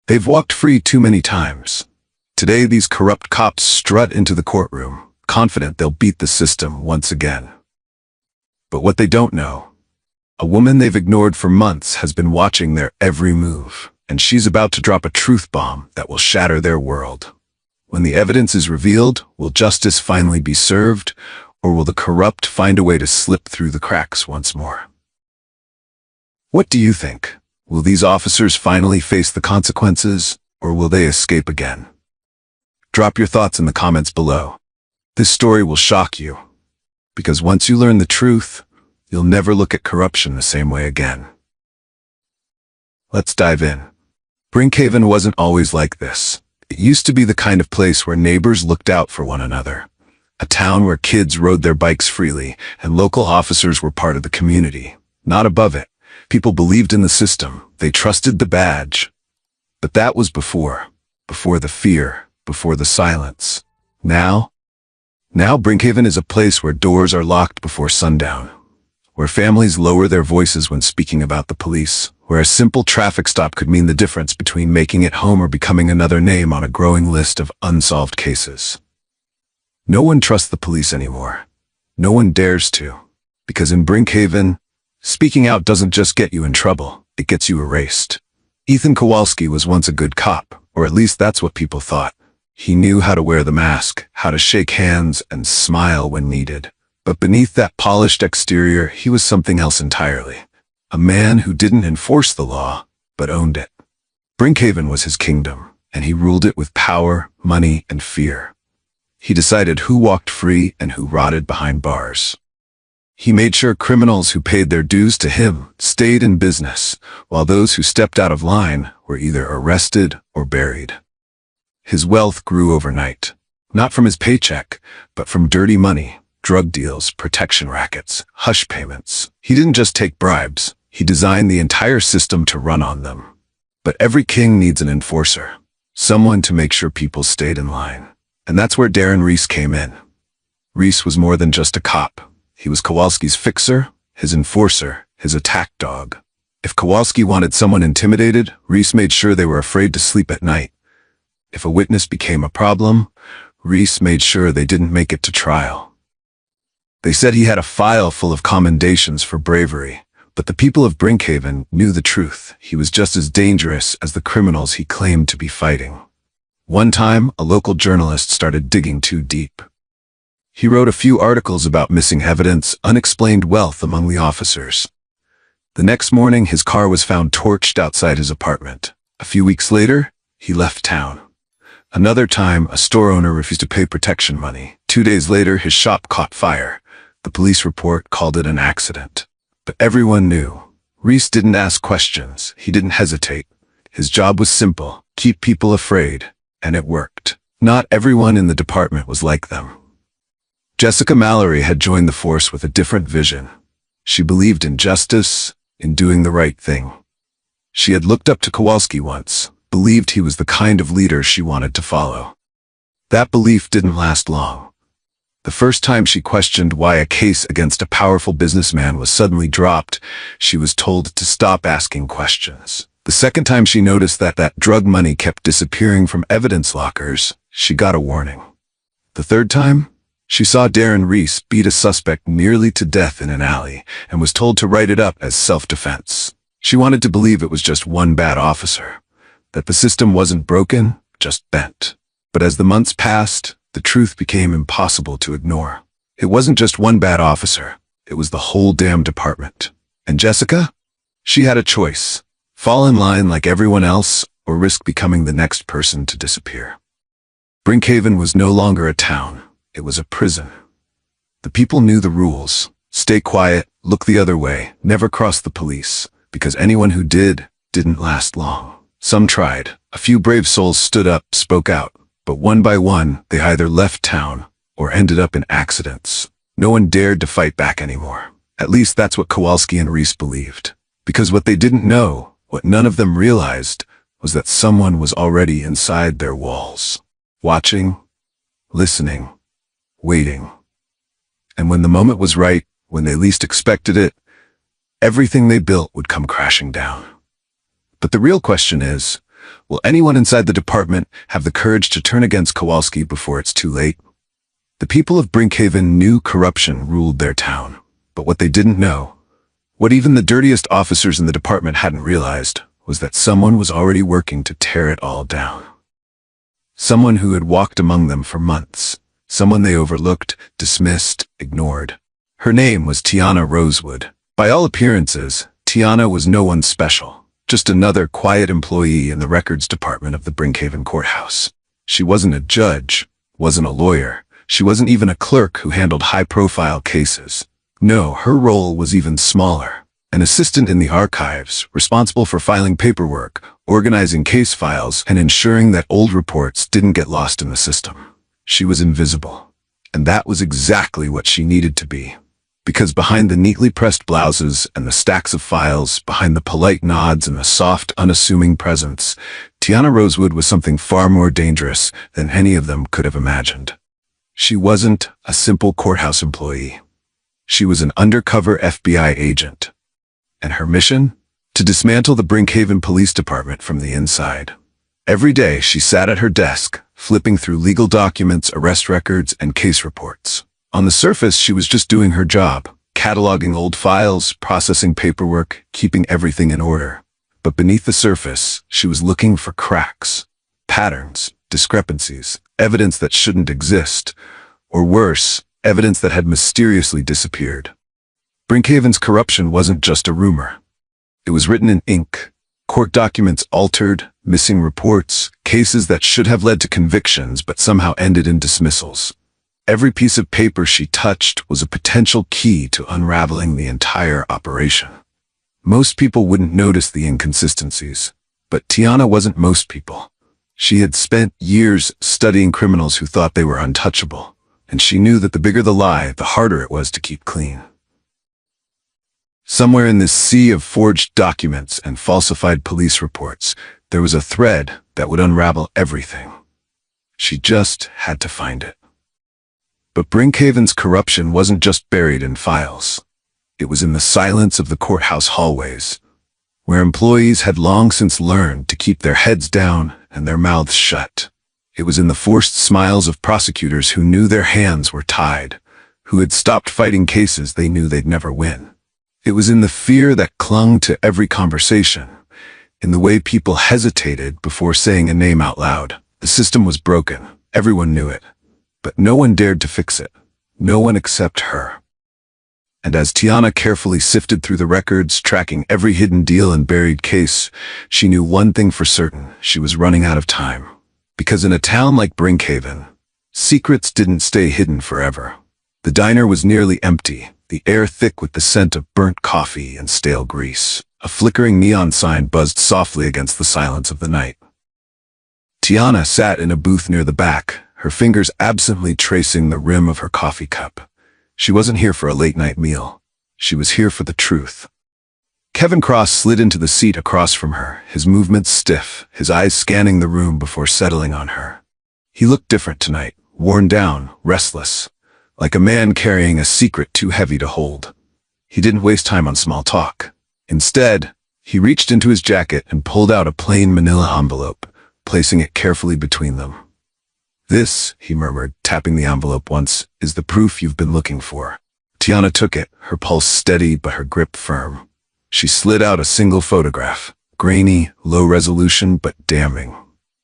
They've walked free too many times. Today, these corrupt cops strut into the courtroom, confident they'll beat the system once again. But what they don't know, a woman they've ignored for months has been watching their every move, and she's about to drop a truth bomb that will shatter their world. When the evidence is revealed, will justice finally be served, or will the corrupt find a way to slip through the cracks once more? What do you think? Will these officers finally face the consequences, or will they escape again? Drop your thoughts in the comments below. This story will shock you, because once you learn the truth, you'll never look at corruption the same way again. Let's dive in. Brinkhaven wasn't always like this. It used to be the kind of place where neighbors looked out for one another. A town where kids rode their bikes freely, and local officers were part of the community, not above it. People believed in the system. They trusted the badge. But that was before the fear, before the silence. Now Brinkhaven is a place where doors are locked before sundown, where families lower their voices when speaking about the police, where a simple traffic stop could mean the difference between making it home or becoming another name on a growing list of unsolved cases. No one trusts the police anymore. No one dares to. Because in Brinkhaven, speaking out doesn't just get you in trouble, it gets you erased. Ethan Kowalski was once a good cop, or at least that's what people thought. He knew how to wear the mask, how to shake hands and smile when needed. But beneath that polished exterior, he was something else entirely. A man who didn't enforce the law, but owned it. Brinkhaven was his kingdom, and he ruled it with power, money, and fear. He decided who walked free and who rotted behind bars. He made sure criminals who paid their dues to him stayed in business, while those who stepped out of line were either arrested or buried. His wealth grew overnight, not from his paycheck, but from dirty money, drug deals, protection rackets, hush payments. He didn't just take bribes, he designed the entire system to run on them. But every king needs an enforcer, someone to make sure people stayed in line. And that's where Darren Reese came in. Reese was more than just a cop. He was Kowalski's fixer, his enforcer, his attack dog. If Kowalski wanted someone intimidated, Reese made sure they were afraid to sleep at night. If a witness became a problem, Reese made sure they didn't make it to trial. They said he had a file full of commendations for bravery, but the people of Brinkhaven knew the truth. He was just as dangerous as the criminals he claimed to be fighting. One time, a local journalist started digging too deep. He wrote a few articles about missing evidence, unexplained wealth among the officers. The next morning, his car was found torched outside his apartment. A few weeks later, he left town. Another time, a store owner refused to pay protection money. 2 days later, his shop caught fire. The police report called it an accident. But everyone knew. Reese didn't ask questions. He didn't hesitate. His job was simple: keep people afraid. And it worked. Not everyone in the department was like them. Jessica Mallory had joined the force with a different vision. She believed in justice, in doing the right thing. She had looked up to Kowalski once, believed he was the kind of leader she wanted to follow. That belief didn't last long. The first time she questioned why a case against a powerful businessman was suddenly dropped, she was told to stop asking questions. The second time she noticed that drug money kept disappearing from evidence lockers, she got a warning. The third time, she saw Darren Reese beat a suspect nearly to death in an alley and was told to write it up as self-defense. She wanted to believe it was just one bad officer, that the system wasn't broken, just bent. But as the months passed, the truth became impossible to ignore. It wasn't just one bad officer, it was the whole damn department. And Jessica? She had a choice: fall in line like everyone else, or risk becoming the next person to disappear. Brinkhaven was no longer a town. It was a prison. The people knew the rules: stay quiet, look the other way, never cross the police, because anyone who didn't last long. Some tried. A few brave souls stood up, spoke out, but one by one, they either left town or ended up in accidents. No one dared to fight back anymore. At least that's what Kowalski and Reese believed. Because what they didn't know, what none of them realized, was that someone was already inside their walls, watching, listening, waiting. And when the moment was right, when they least expected it, everything they built would come crashing down. But the real question is, Will anyone inside the department have the courage to turn against Kowalski before it's too late? The people of Brinkhaven knew corruption ruled their town, but what they didn't know, what even the dirtiest officers in the department hadn't realized, was that someone was already working to tear it all down. Someone who had walked among them for months, someone they overlooked, dismissed, ignored. Her name was Tiana Rosewood. By all appearances, Tiana was no one special, just another quiet employee in the records department of the Brinkhaven courthouse. She wasn't a judge, wasn't a lawyer. She wasn't even a clerk who handled high-profile cases. No, her role was even smaller. An assistant in the archives, responsible for filing paperwork, organizing case files, and ensuring that old reports didn't get lost in the system. She was invisible. And that was exactly what she needed to be. Because behind the neatly pressed blouses and the stacks of files, behind the polite nods and the soft, unassuming presence, Tiana Rosewood was something far more dangerous than any of them could have imagined. She wasn't a simple courthouse employee. She was an undercover FBI agent. And her mission? To dismantle the Brinkhaven Police Department from the inside. Every day she sat at her desk, flipping through legal documents, arrest records, and case reports. On the surface, she was just doing her job, cataloging old files, processing paperwork, keeping everything in order. But beneath the surface, she was looking for cracks, patterns, discrepancies, evidence that shouldn't exist, or worse, evidence that had mysteriously disappeared. Brinkhaven's corruption wasn't just a rumor. It was written in ink, court documents altered, missing reports, cases that should have led to convictions but somehow ended in dismissals. Every piece of paper she touched was a potential key to unraveling the entire operation. Most people wouldn't notice the inconsistencies, but Tiana wasn't most people. She had spent years studying criminals who thought they were untouchable, and she knew that the bigger the lie, the harder it was to keep clean. Somewhere in this sea of forged documents and falsified police reports, there was a thread that would unravel everything. She just had to find it. But Brinkhaven's corruption wasn't just buried in files. It was in the silence of the courthouse hallways, where employees had long since learned to keep their heads down and their mouths shut. It was in the forced smiles of prosecutors who knew their hands were tied, who had stopped fighting cases they knew they'd never win. It was in the fear that clung to every conversation, in the way people hesitated before saying a name out loud. The system was broken. Everyone knew it. But no one dared to fix it. No one except her. And as Tiana carefully sifted through the records, tracking every hidden deal and buried case, she knew one thing for certain: she was running out of time. Because in a town like Brinkhaven, secrets didn't stay hidden forever. The diner was nearly empty, the air thick with the scent of burnt coffee and stale grease. A flickering neon sign buzzed softly against the silence of the night. Tiana sat in a booth near the back, her fingers absently tracing the rim of her coffee cup. She wasn't here for a late-night meal. She was here for the truth. Kevin Cross slid into the seat across from her, his movements stiff, his eyes scanning the room before settling on her. He looked different tonight, worn down, restless, like a man carrying a secret too heavy to hold. He didn't waste time on small talk. Instead, he reached into his jacket and pulled out a plain manila envelope, placing it carefully between them. "This," he murmured, tapping the envelope once, "is the proof you've been looking for." Tiana took it, her pulse steady but her grip firm. She slid out a single photograph, grainy, low resolution but damning.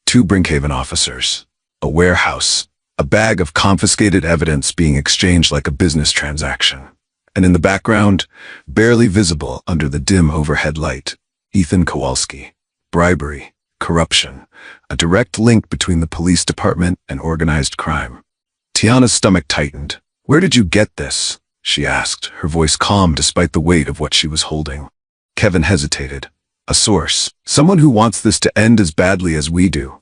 2 Brinkhaven officers, a warehouse, a bag of confiscated evidence being exchanged like a business transaction. And in the background, barely visible under the dim overhead light, Ethan Kowalski. Bribery, corruption, a direct link between the police department and organized crime. Tiana's stomach tightened. "Where did you get this?" she asked, her voice calm despite the weight of what she was holding. Kevin hesitated. "A source. Someone who wants this to end as badly as we do."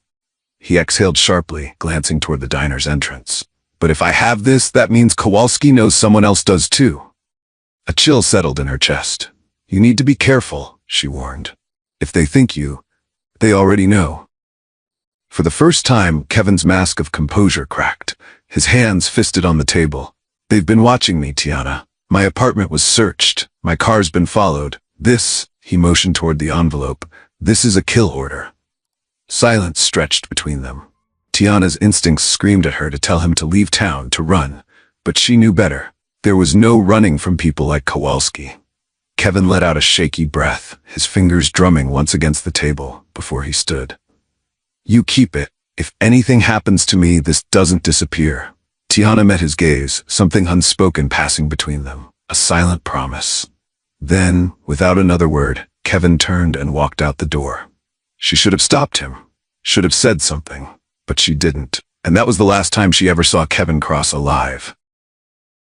He exhaled sharply, glancing toward the diner's entrance. "But if I have this, that means Kowalski knows someone else does too." A chill settled in her chest. "You need to be careful," she warned. "If they think you, they already know." For the first time, Kevin's mask of composure cracked, his hands fisted on the table. "They've been watching me, Tiana. My apartment was searched. My car's been followed. This," he motioned toward the envelope, "this is a kill order." Silence stretched between them. Tiana's instincts screamed at her to tell him to leave town, to run. But she knew better. There was no running from people like Kowalski. Kevin let out a shaky breath, his fingers drumming once against the table, before he stood. "You keep it. If anything happens to me, this doesn't disappear." Tiana met his gaze, something unspoken passing between them, a silent promise. Then, without another word, Kevin turned and walked out the door. She should have stopped him, should have said something, but she didn't, and that was the last time she ever saw Kevin cross alive.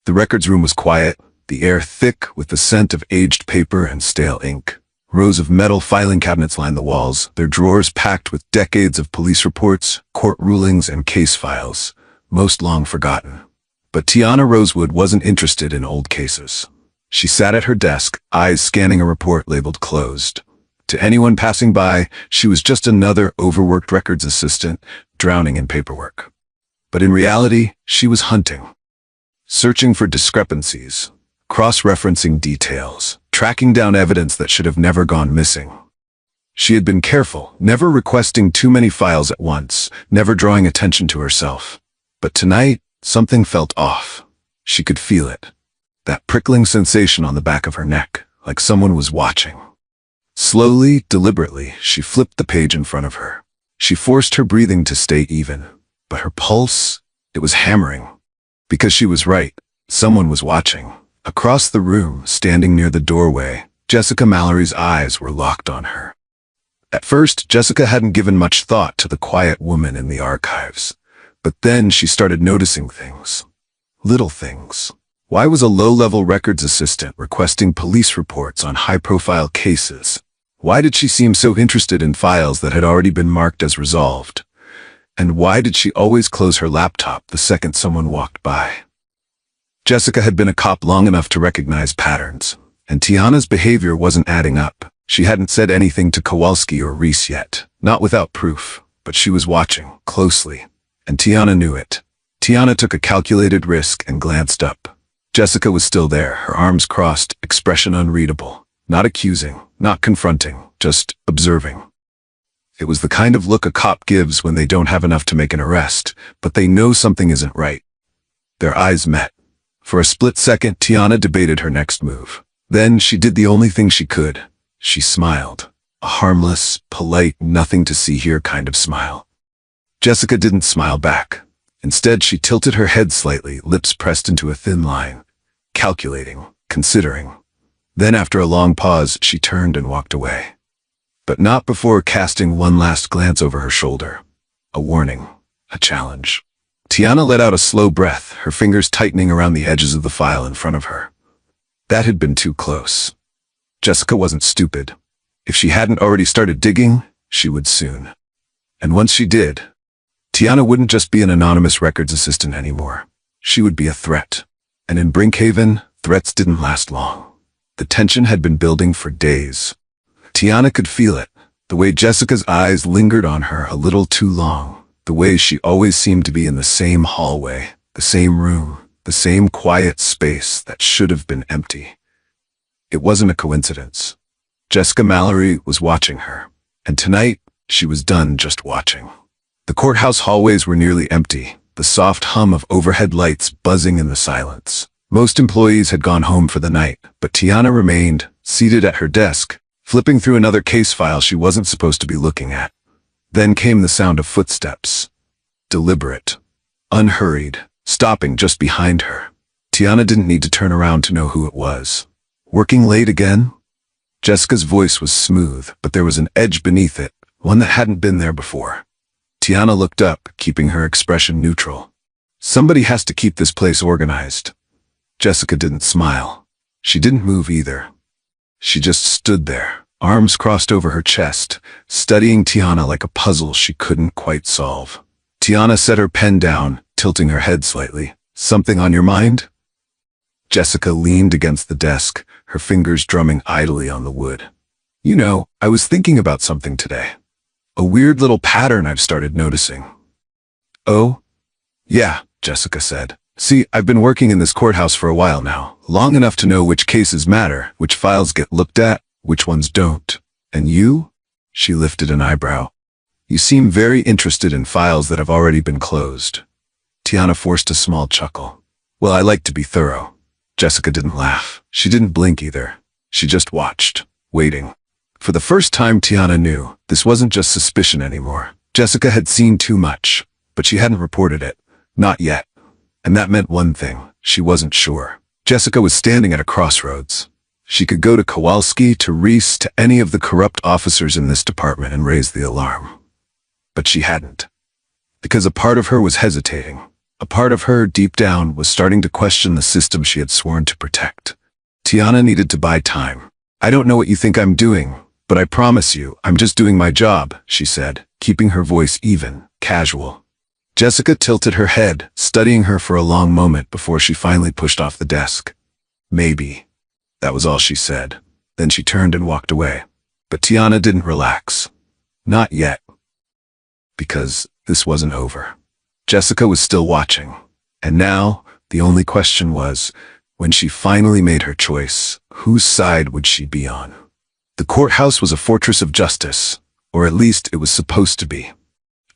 The records room was quiet, the air thick with the scent of aged paper and stale ink. Rows of metal filing cabinets lined the walls, their drawers packed with decades of police reports, court rulings, and case files, most long forgotten. But Tiana Rosewood wasn't interested in old cases. She sat at her desk, eyes scanning a report labeled closed. To anyone passing by, she was just another overworked records assistant, drowning in paperwork. But in reality, she was hunting. Searching for discrepancies, cross-referencing details, tracking down evidence that should have never gone missing. She had been careful, never requesting too many files at once, never drawing attention to herself. But tonight, something felt off. She could feel it. That prickling sensation on the back of her neck, like someone was watching. Slowly, deliberately, she flipped the page in front of her. She forced her breathing to stay even, but her pulse, it was hammering. Because she was right, someone was watching. Across the room, standing near the doorway, Jessica Mallory's eyes were locked on her. At first, Jessica hadn't given much thought to the quiet woman in the archives. But then she started noticing things. Little things. Why was a low-level records assistant requesting police reports on high-profile cases? Why did she seem so interested in files that had already been marked as resolved? And why did she always close her laptop the second someone walked by? Jessica had been a cop long enough to recognize patterns, and Tiana's behavior wasn't adding up. She hadn't said anything to Kowalski or Reese yet, not without proof, but she was watching, closely, and Tiana knew it. Tiana took a calculated risk and glanced up. Jessica was still there, her arms crossed, expression unreadable, not accusing, not confronting, just observing. It was the kind of look a cop gives when they don't have enough to make an arrest, but they know something isn't right. Their eyes met. For a split second, Tiana debated her next move. Then she did the only thing she could. She smiled. A harmless, polite, nothing to see here kind of smile. Jessica didn't smile back. Instead, she tilted her head slightly, lips pressed into a thin line. Calculating, considering. Then after a long pause, she turned and walked away. But not before casting one last glance over her shoulder. A warning. A challenge. Tiana let out a slow breath, her fingers tightening around the edges of the file in front of her. That had been too close. Jessica wasn't stupid. If she hadn't already started digging, she would soon. And once she did, Tiana wouldn't just be an anonymous records assistant anymore. She would be a threat. And in Brinkhaven, threats didn't last long. The tension had been building for days. Tiana could feel it, the way Jessica's eyes lingered on her a little too long. The way she always seemed to be in the same hallway, the same room, the same quiet space that should have been empty. It wasn't a coincidence. Jessica Mallory was watching her, and tonight she was done just watching. The courthouse hallways were nearly empty, the soft hum of overhead lights buzzing in the silence. Most employees had gone home for the night, but Tiana remained, seated at her desk, flipping through another case file she wasn't supposed to be looking at. Then came the sound of footsteps. Deliberate. Unhurried. Stopping just behind her. Tiana didn't need to turn around to know who it was. Working late again? Jessica's voice was smooth, but there was an edge beneath it, one that hadn't been there before. Tiana looked up, keeping her expression neutral. Somebody has to keep this place organized. Jessica didn't smile. She didn't move either. She just stood there, arms crossed over her chest, studying Tiana like a puzzle she couldn't quite solve. Tiana set her pen down, tilting her head slightly. "Something on your mind?" Jessica leaned against the desk, her fingers drumming idly on the wood. "You know, I was thinking about something today. A weird little pattern I've started noticing." "Oh?" "Yeah," Jessica said. "See, I've been working in this courthouse for a while now, long enough to know which cases matter, which files get looked at, which ones don't. And you?" She lifted an eyebrow. You seem very interested in files that have already been closed. Tiana forced a small chuckle. Well, I like to be thorough. Jessica didn't laugh. She didn't blink either. She just watched, waiting. For the first time, Tiana knew this wasn't just suspicion anymore. Jessica had seen too much, but she hadn't reported it. Not yet. And that meant one thing. She wasn't sure. Jessica was standing at a crossroads. She could go to Kowalski, to Reese, to any of the corrupt officers in this department and raise the alarm. But she hadn't. Because a part of her was hesitating. A part of her, deep down, was starting to question the system she had sworn to protect. Tiana needed to buy time. I don't know what you think I'm doing, but I promise you, I'm just doing my job, she said, keeping her voice even, casual. Jessica tilted her head, studying her for a long moment before she finally pushed off the desk. Maybe. That was all she said. Then she turned and walked away. But Tiana didn't relax. Not yet. Because this wasn't over. Jessica was still watching. And now, the only question was, when she finally made her choice, whose side would she be on? The courthouse was a fortress of justice, or at least it was supposed to be.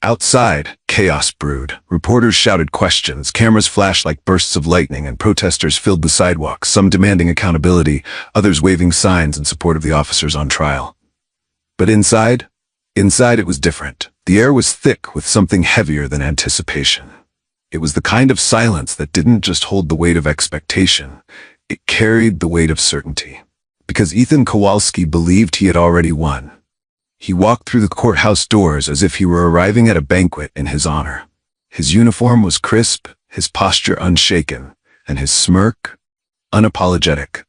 Outside, chaos brewed. Reporters shouted questions, cameras flashed like bursts of lightning, and protesters filled the sidewalks, some demanding accountability, others waving signs in support of the officers on trial. But inside it was different. The air was thick with something heavier than anticipation. It was the kind of silence that didn't just hold the weight of expectation, it carried the weight of certainty. Because Ethan Kowalski believed he had already won. He walked through the courthouse doors as if he were arriving at a banquet in his honor. His uniform was crisp, his posture unshaken, and his smirk unapologetic.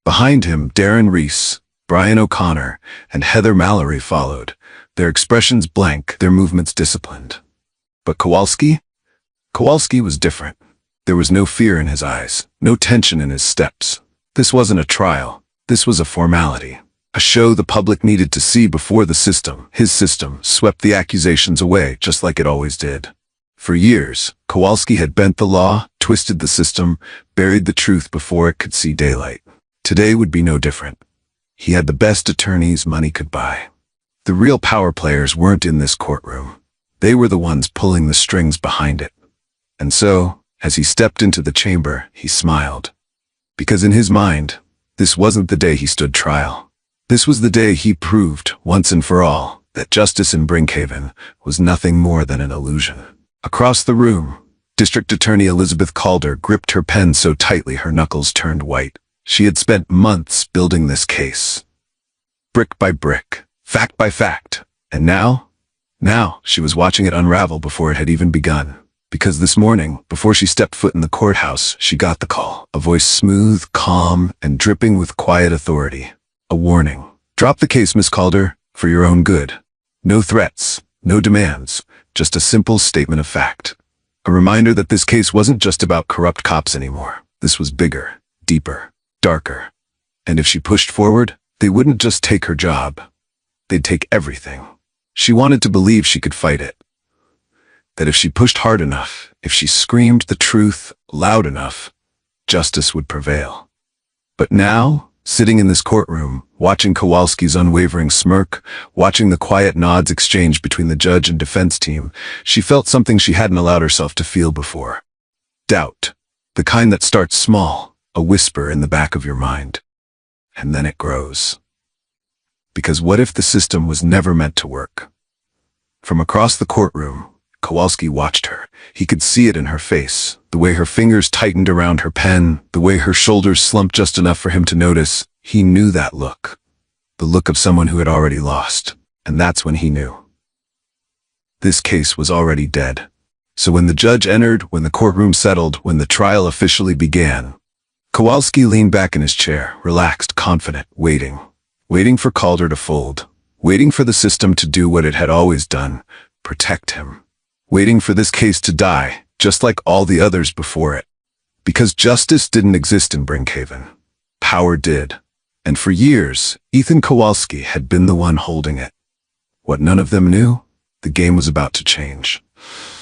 Behind him, Darren Reese, Brian O'Connor, and Heather Mallory followed, their expressions blank, their movements disciplined. But Kowalski? Kowalski was different. There was no fear in his eyes, no tension in his steps. This wasn't a trial. This was a formality. A show the public needed to see before the system, his system, swept the accusations away just like it always did. For years, Kowalski had bent the law, twisted the system, buried the truth before it could see daylight. Today would be no different. He had the best attorneys money could buy. The real power players weren't in this courtroom. They were the ones pulling the strings behind it. And so, as he stepped into the chamber, he smiled. Because in his mind, this wasn't the day he stood trial. This was the day he proved, once and for all, that justice in Brinkhaven was nothing more than an illusion. Across the room, District Attorney Elizabeth Calder gripped her pen so tightly her knuckles turned white. She had spent months building this case. Brick by brick, fact by fact. And now she was watching it unravel before it had even begun. Because this morning, before she stepped foot in the courthouse, she got the call. A voice smooth, calm, and dripping with quiet authority. A warning. Drop the case, Miss Calder, for your own good. No threats, no demands, just a simple statement of fact. A reminder that this case wasn't just about corrupt cops anymore. This was bigger, deeper, darker. And if she pushed forward, they wouldn't just take her job. They'd take everything. She wanted to believe she could fight it. That if she pushed hard enough, if she screamed the truth loud enough, justice would prevail. But now, sitting in this courtroom, watching Kowalski's unwavering smirk, watching the quiet nods exchanged between the judge and defense team, she felt something she hadn't allowed herself to feel before. Doubt. The kind that starts small, a whisper in the back of your mind. And then it grows. Because what if the system was never meant to work? From across the courtroom, Kowalski watched her. He could see it in her face, the way her fingers tightened around her pen, the way her shoulders slumped just enough for him to notice. He knew that look. The look of someone who had already lost. And that's when he knew. This case was already dead. So when the judge entered, when the courtroom settled, when the trial officially began, Kowalski leaned back in his chair, relaxed, confident, waiting. Waiting for Calder to fold. Waiting for the system to do what it had always done, protect him. Waiting for this case to die, just like all the others before it. Because justice didn't exist in Brinkhaven. Power did. And for years, Ethan Kowalski had been the one holding it. What none of them knew? The game was about to change.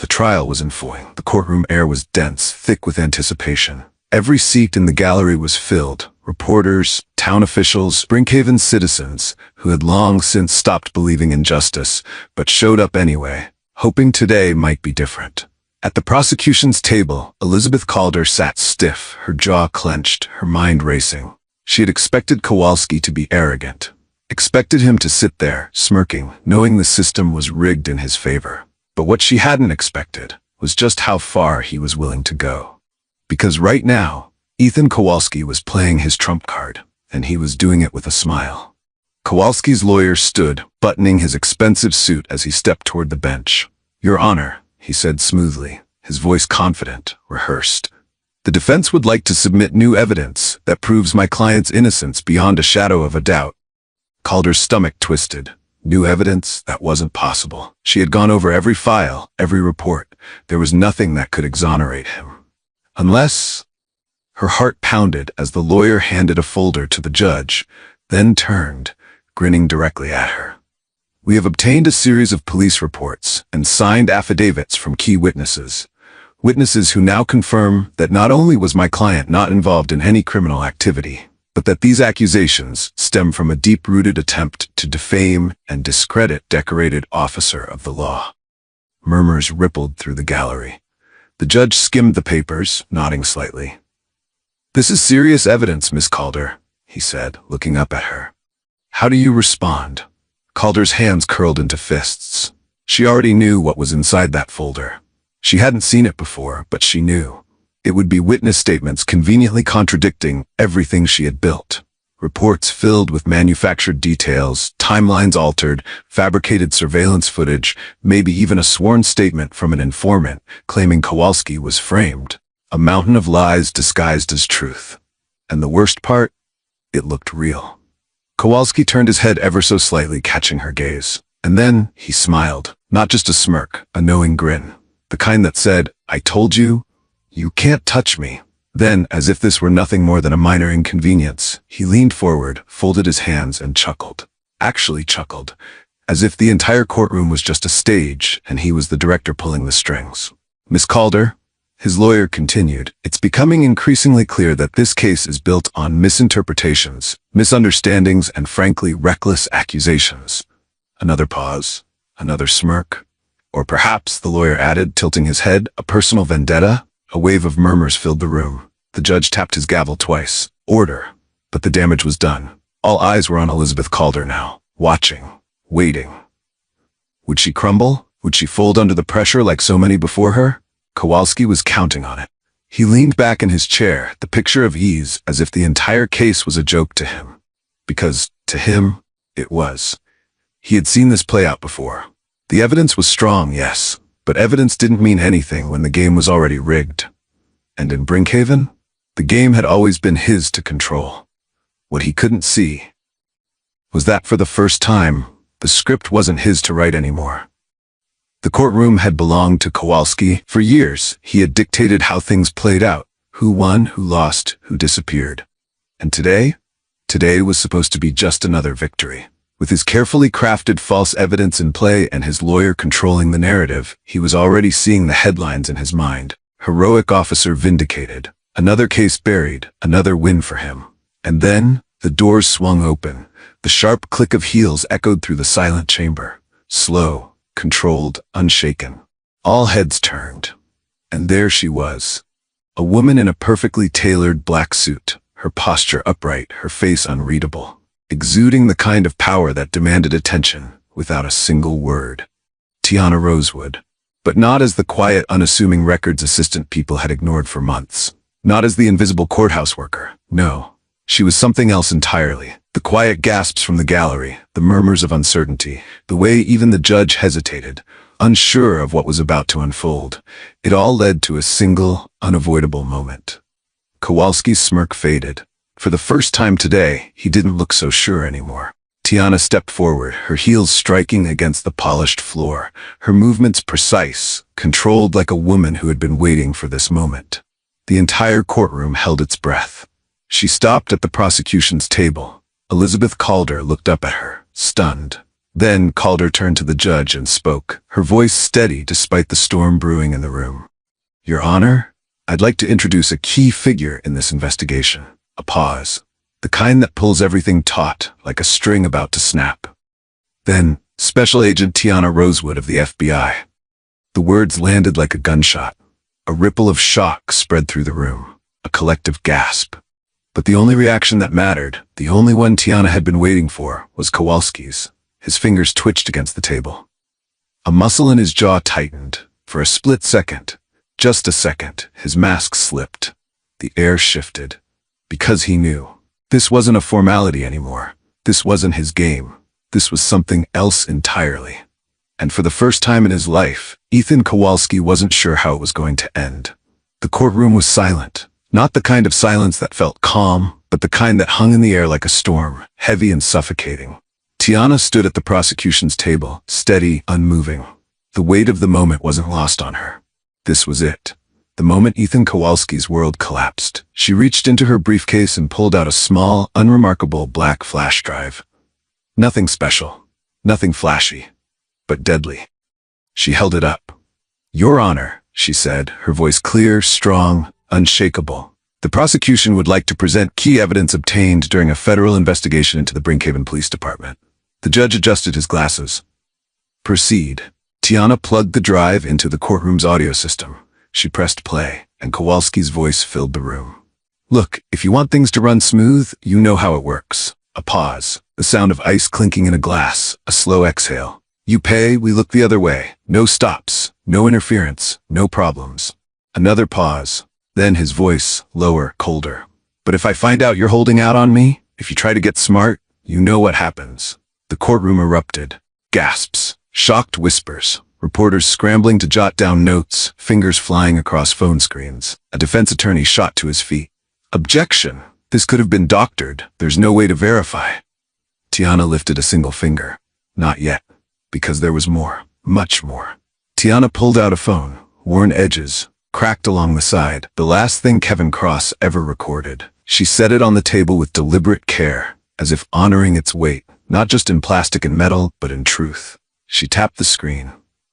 The trial was in full. The courtroom air was dense, thick with anticipation. Every seat in the gallery was filled. Reporters, town officials, Brinkhaven citizens who had long since stopped believing in justice, but showed up anyway, hoping today might be different. At the prosecution's table, Elizabeth Calder sat stiff, her jaw clenched, her mind racing. She had expected Kowalski to be arrogant, expected him to sit there, smirking, knowing the system was rigged in his favor. But what she hadn't expected was just how far he was willing to go. Because right now, Ethan Kowalski was playing his trump card, and he was doing it with a smile. Kowalski's lawyer stood, buttoning his expensive suit as he stepped toward the bench. "Your Honor," he said smoothly, his voice confident, rehearsed. "The defense would like to submit new evidence that proves my client's innocence beyond a shadow of a doubt." Calder's stomach twisted. New evidence? That wasn't possible. She had gone over every file, every report. There was nothing that could exonerate him. Unless... Her heart pounded as the lawyer handed a folder to the judge, then turned, grinning directly at her. "We have obtained a series of police reports and signed affidavits from key witnesses. Witnesses who now confirm that not only was my client not involved in any criminal activity, but that these accusations stem from a deep-rooted attempt to defame and discredit decorated officer of the law." Murmurs rippled through the gallery. The judge skimmed the papers, nodding slightly. "This is serious evidence, Miss Calder," he said, looking up at her. "How do you respond?" Calder's hands curled into fists. She already knew what was inside that folder. She hadn't seen it before, but she knew. It would be witness statements conveniently contradicting everything she had built. Reports filled with manufactured details, timelines altered, fabricated surveillance footage, maybe even a sworn statement from an informant claiming Kowalski was framed. A mountain of lies disguised as truth. And the worst part? It looked real. Kowalski turned his head ever so slightly, catching her gaze. And then he smiled, not just a smirk, a knowing grin. The kind that said, "I told you, you can't touch me." Then, as if this were nothing more than a minor inconvenience, he leaned forward, folded his hands, and chuckled. Actually chuckled, as if the entire courtroom was just a stage and he was the director pulling the strings. "Miss Calder," his lawyer continued, "it's becoming increasingly clear that this case is built on misinterpretations, misunderstandings, and frankly reckless accusations." Another pause, another smirk. Or perhaps, the lawyer added, tilting his head, a personal vendetta? A wave of murmurs filled the room. The judge tapped his gavel twice. Order. But the damage was done. All eyes were on Elizabeth Calder now, watching, waiting. Would she crumble? Would she fold under the pressure like so many before her? Kowalski was counting on it. He leaned back in his chair, the picture of ease, as if the entire case was a joke to him. Because, to him, it was. He had seen this play out before. The evidence was strong, yes, but evidence didn't mean anything when the game was already rigged. And in Brinkhaven, the game had always been his to control. What he couldn't see was that for the first time, the script wasn't his to write anymore. The courtroom had belonged to Kowalski. For years, he had dictated how things played out, who won, who lost, who disappeared. And today was supposed to be just another victory. With his carefully crafted false evidence in play and his lawyer controlling the narrative, he was already seeing the headlines in his mind. Heroic officer vindicated. Another case buried. Another win for him. And then, the doors swung open. The sharp click of heels echoed through the silent chamber. Slow, controlled, unshaken. All heads turned. And there she was. A woman in a perfectly tailored black suit, her posture upright, her face unreadable, exuding the kind of power that demanded attention without a single word. Tiana Rosewood. But not as the quiet, unassuming records assistant people had ignored for months. Not as the invisible courthouse worker. No. She was something else entirely. The quiet gasps from the gallery, the murmurs of uncertainty, the way even the judge hesitated, unsure of what was about to unfold. It all led to a single, unavoidable moment. Kowalski's smirk faded. For the first time today, he didn't look so sure anymore. Tiana stepped forward, her heels striking against the polished floor, her movements precise, controlled like a woman who had been waiting for this moment. The entire courtroom held its breath. She stopped at the prosecution's table. Elizabeth Calder looked up at her, stunned. Then Calder turned to the judge and spoke, her voice steady despite the storm brewing in the room. "Your Honor?" I'd like to introduce a key figure in this investigation. A pause. The kind that pulls everything taut, like a string about to snap. Then, Special Agent Tiana Rosewood of the FBI. The words landed like a gunshot. A ripple of shock spread through the room. A collective gasp. But the only reaction that mattered, the only one Tiana had been waiting for, was Kowalski's. His fingers twitched against the table. A muscle in his jaw tightened. For a split second, just a second, his mask slipped. The air shifted. Because he knew. This wasn't a formality anymore. This wasn't his game. This was something else entirely. And for the first time in his life, Ethan Kowalski wasn't sure how it was going to end. The courtroom was silent. Not the kind of silence that felt calm, but the kind that hung in the air like a storm, heavy and suffocating. Tiana stood at the prosecution's table, steady, unmoving. The weight of the moment wasn't lost on her. This was it. The moment Ethan Kowalski's world collapsed, she reached into her briefcase and pulled out a small, unremarkable black flash drive. Nothing special, nothing flashy, but deadly. She held it up. "Your Honor," she said, her voice clear, strong, unshakable. "The prosecution would like to present key evidence obtained during a federal investigation into the Brinkhaven Police Department." The judge adjusted his glasses. "Proceed." Tiana plugged the drive into the courtroom's audio system. She pressed play, and Kowalski's voice filled the room. "Look, if you want things to run smooth, you know how it works." A pause, the sound of ice clinking in a glass, a slow exhale. "You pay, we look the other way. No stops, no interference, no problems." Another pause, then his voice, lower, colder. "But if I find out you're holding out on me, if you try to get smart, you know what happens." The courtroom erupted. Gasps, shocked whispers. Reporters scrambling to jot down notes, fingers flying across phone screens. A defense attorney shot to his feet. "Objection! This could have been doctored. There's no way to verify." Tiana lifted a single finger. Not yet. Because there was more. Much more. Tiana pulled out a phone. Worn edges. Cracked along the side. The last thing Kevin Cross ever recorded. She set it on the table with deliberate care, as if honoring its weight, not just in plastic and metal, but in truth. She tapped the screen.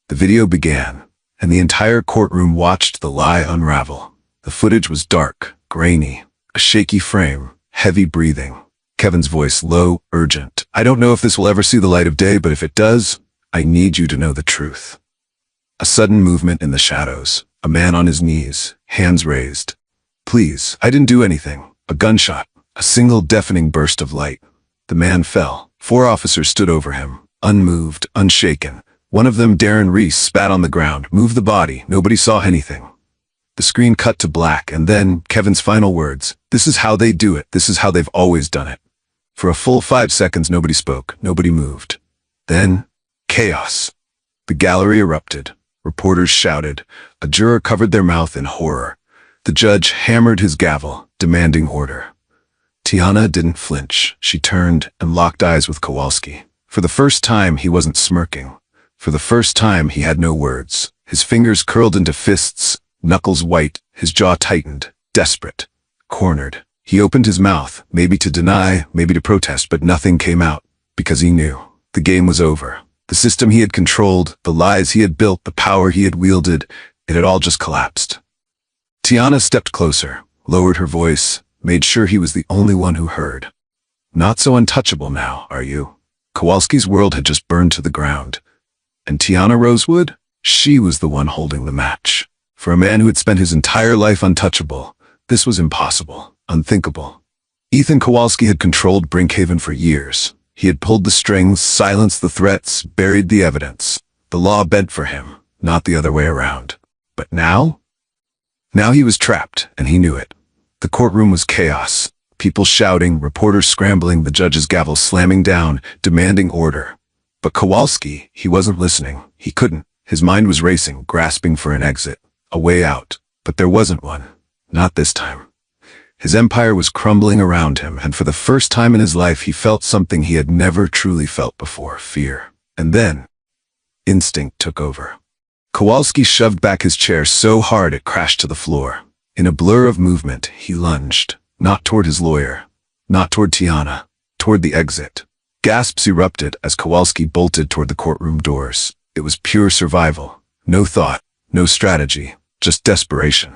The video began, and the entire courtroom watched the lie unravel. The footage was dark, grainy, a shaky frame, heavy breathing. Kevin's voice low, urgent. "I don't know if this will ever see the light of day, but if it does, I need you to know the truth." A sudden movement in the shadows. A man on his knees, hands raised. "Please, I didn't do anything." A gunshot. A single deafening burst of light. The man fell. 4 officers stood over him, unmoved, unshaken. One of them, Darren Reese, spat on the ground. "Move the body." Nobody saw anything. The screen cut to black, and then Kevin's final words. "This is how they do it. This is how they've always done it." For a full 5 seconds, nobody spoke. Nobody moved. Then, chaos. The gallery erupted. Reporters shouted. A juror covered their mouth in horror. The judge hammered his gavel, demanding order. Tiana didn't flinch. She turned and locked eyes with Kowalski. For the first time, he wasn't smirking. For the first time, he had no words. His fingers curled into fists, knuckles white, his jaw tightened, desperate, cornered. He opened his mouth, maybe to deny, maybe to protest, but nothing came out, because he knew. The game was over. The system he had controlled, the lies he had built, the power he had wielded, it had all just collapsed. Tiana stepped closer, lowered her voice, made sure he was the only one who heard. "Not so untouchable now, are you?" Kowalski's world had just burned to the ground. And Tiana Rosewood? She was the one holding the match. For a man who had spent his entire life untouchable, this was impossible, unthinkable. Ethan Kowalski had controlled Brinkhaven for years. He had pulled the strings, silenced the threats, buried the evidence. The law bent for him, not the other way around. But now? Now he was trapped, and he knew it. The courtroom was chaos. People shouting, reporters scrambling, the judge's gavel slamming down, demanding order. But Kowalski, he wasn't listening. He couldn't. His mind was racing, grasping for an exit, a way out. But there wasn't one. Not this time. His empire was crumbling around him, and for the first time in his life he felt something he had never truly felt before, fear. And then, instinct took over. Kowalski shoved back his chair so hard it crashed to the floor. In a blur of movement, he lunged, not toward his lawyer, not toward Tiana, toward the exit. Gasps erupted as Kowalski bolted toward the courtroom doors. It was pure survival. No thought, no strategy, just desperation.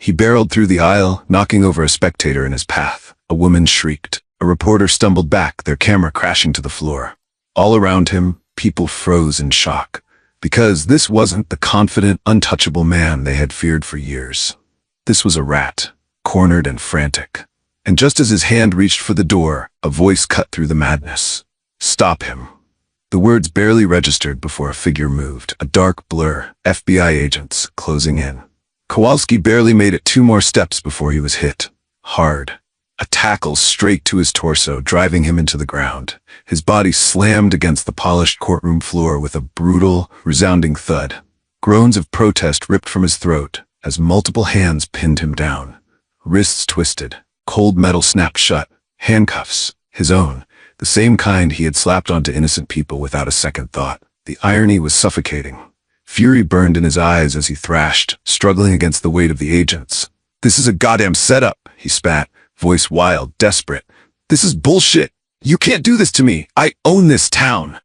He barreled through the aisle, knocking over a spectator in his path. A woman shrieked. A reporter stumbled back, their camera crashing to the floor. All around him, people froze in shock, because this wasn't the confident, untouchable man they had feared for years. This was a rat, cornered and frantic. And just as his hand reached for the door, a voice cut through the madness. "Stop him." The words barely registered before a figure moved, a dark blur, FBI agents closing in. Kowalski barely made it 2 more steps before he was hit. Hard. A tackle straight to his torso, driving him into the ground. His body slammed against the polished courtroom floor with a brutal, resounding thud. Groans of protest ripped from his throat as multiple hands pinned him down. Wrists twisted. Cold metal snapped shut. Handcuffs. His own. The same kind he had slapped onto innocent people without a second thought. The irony was suffocating. Fury burned in his eyes as he thrashed, struggling against the weight of the agents. "This is a goddamn setup," he spat, voice wild, desperate. "This is bullshit. You can't do this to me. I own this town."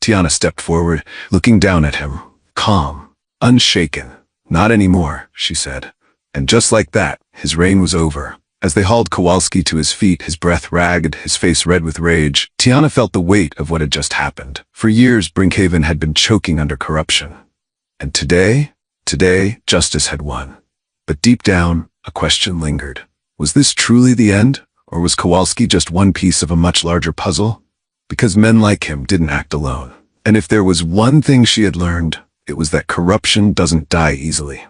Tiana stepped forward, looking down at him, calm, unshaken. "Not anymore," she said. And just like that, his reign was over. As they hauled Kowalski to his feet, his breath ragged, his face red with rage, Tiana felt the weight of what had just happened. For years, Brinkhaven had been choking under corruption. And today, justice had won. But deep down, a question lingered. Was this truly the end, or was Kowalski just one piece of a much larger puzzle? Because men like him didn't act alone. And if there was one thing she had learned, it was that corruption doesn't die easily.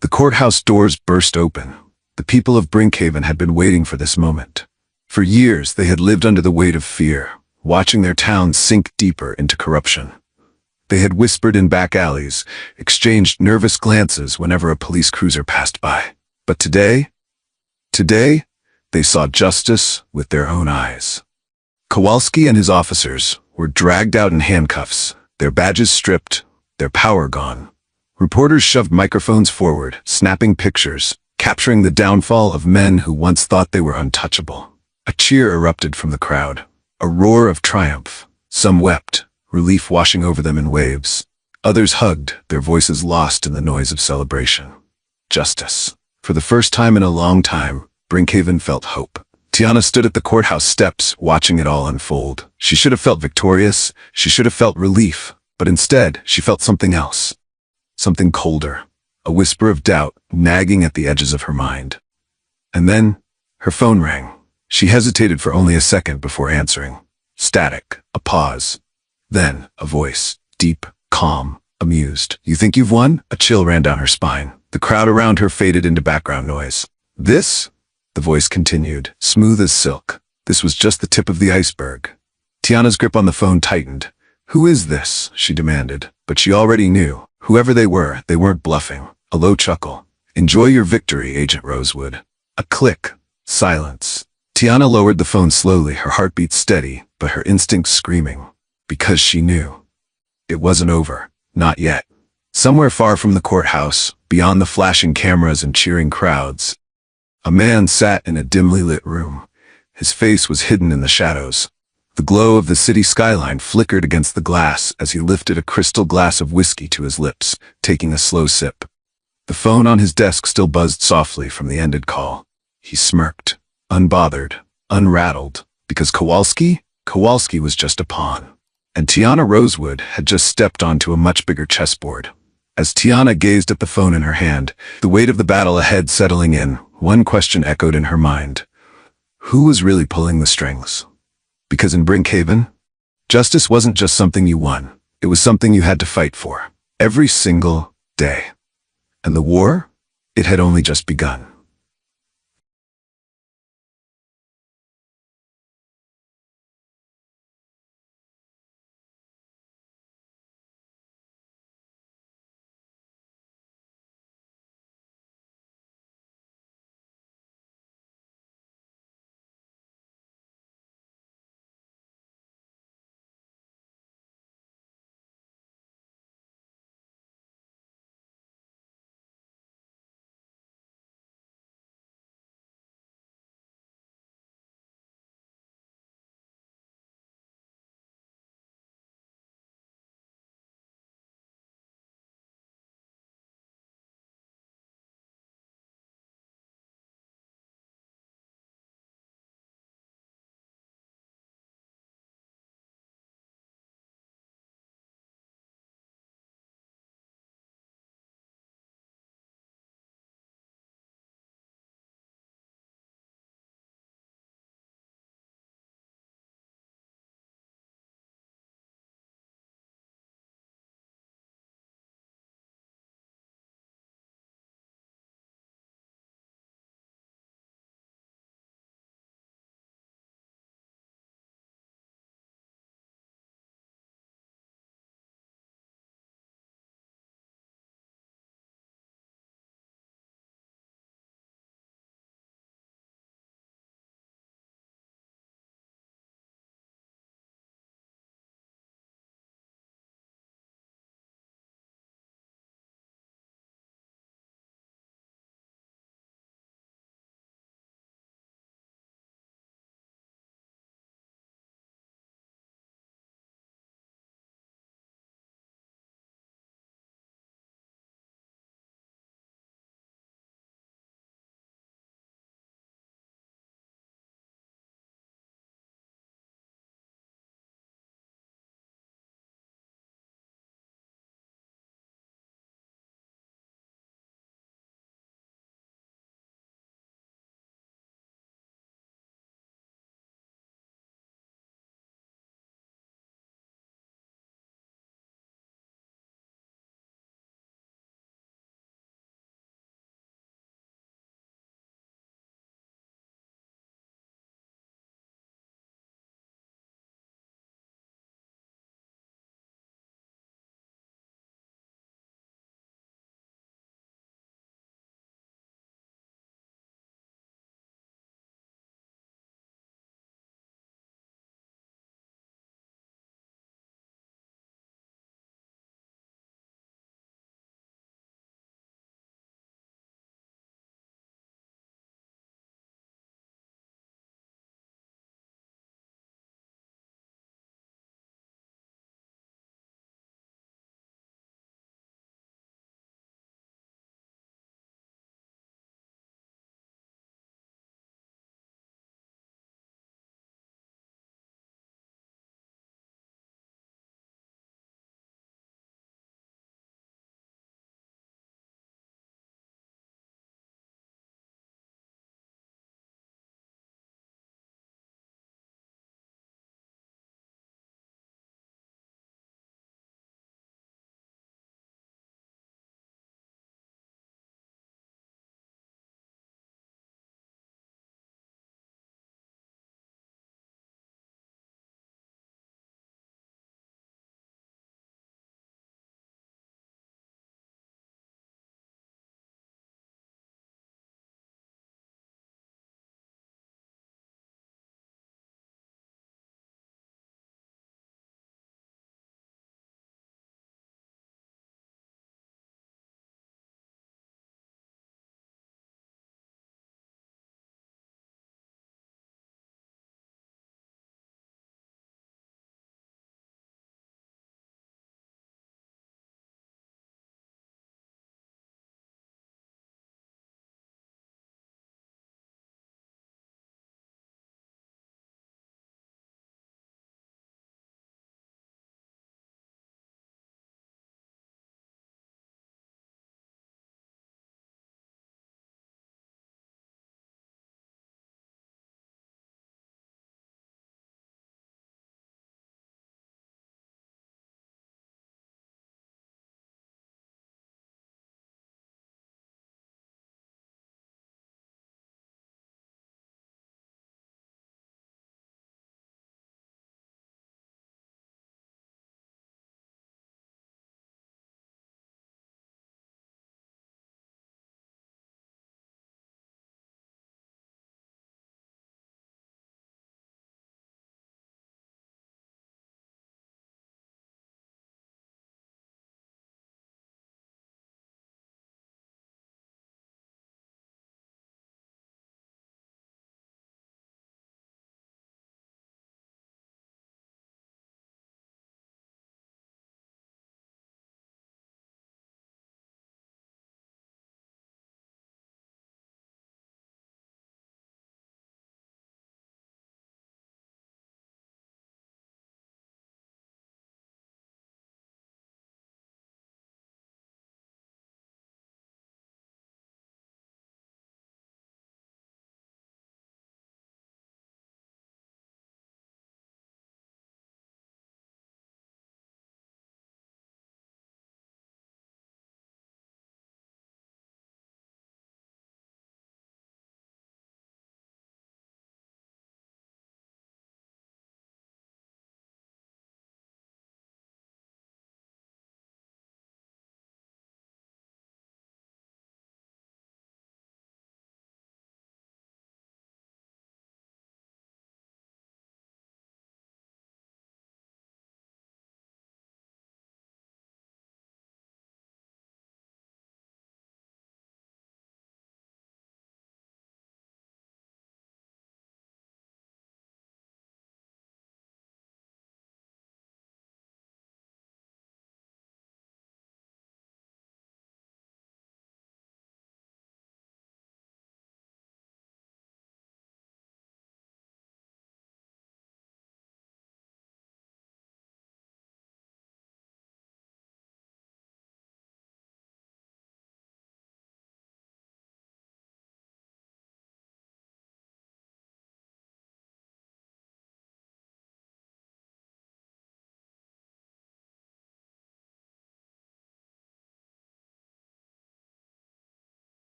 The courthouse doors burst open. The people of Brinkhaven had been waiting for this moment. For years, they had lived under the weight of fear, watching their town sink deeper into corruption. They had whispered in back alleys, exchanged nervous glances whenever a police cruiser passed by. But today, they saw justice with their own eyes. Kowalski and his officers were dragged out in handcuffs, their badges stripped, their power gone. Reporters shoved microphones forward, snapping pictures, capturing the downfall of men who once thought they were untouchable. A cheer erupted from the crowd, a roar of triumph. Some wept, relief washing over them in waves. Others hugged, their voices lost in the noise of celebration. Justice. For the first time in a long time, Brinkhaven felt hope. Tiana stood at the courthouse steps, watching it all unfold. She should have felt victorious, she should have felt relief, but instead, she felt something else. Something colder. A whisper of doubt nagging at the edges of her mind. And then, her phone rang. She hesitated for only a second before answering. Static, a pause. Then, a voice, deep, calm, amused. "You think you've won?" A chill ran down her spine. The crowd around her faded into background noise. "This?" The voice continued, smooth as silk. "This was just the tip of the iceberg." Tiana's grip on the phone tightened. "Who is this?" she demanded. But she already knew. Whoever they weren't bluffing. A low chuckle. "Enjoy your victory, Agent Rosewood." A click. Silence. Tiana lowered the phone slowly, her heartbeat steady, but her instincts screaming. Because she knew. It wasn't over. Not yet. Somewhere far from the courthouse, beyond the flashing cameras and cheering crowds, a man sat in a dimly lit room. His face was hidden in the shadows. The glow of the city skyline flickered against the glass as he lifted a crystal glass of whiskey to his lips, taking a slow sip. The phone on his desk still buzzed softly from the ended call. He smirked, unbothered, unrattled, because Kowalski was just a pawn. And Tiana Rosewood had just stepped onto a much bigger chessboard. As Tiana gazed at the phone in her hand, the weight of the battle ahead settling in, one question echoed in her mind. Who was really pulling the strings? Because in Brinkhaven, justice wasn't just something you won. It was something you had to fight for, every single day. And the war? It had only just begun.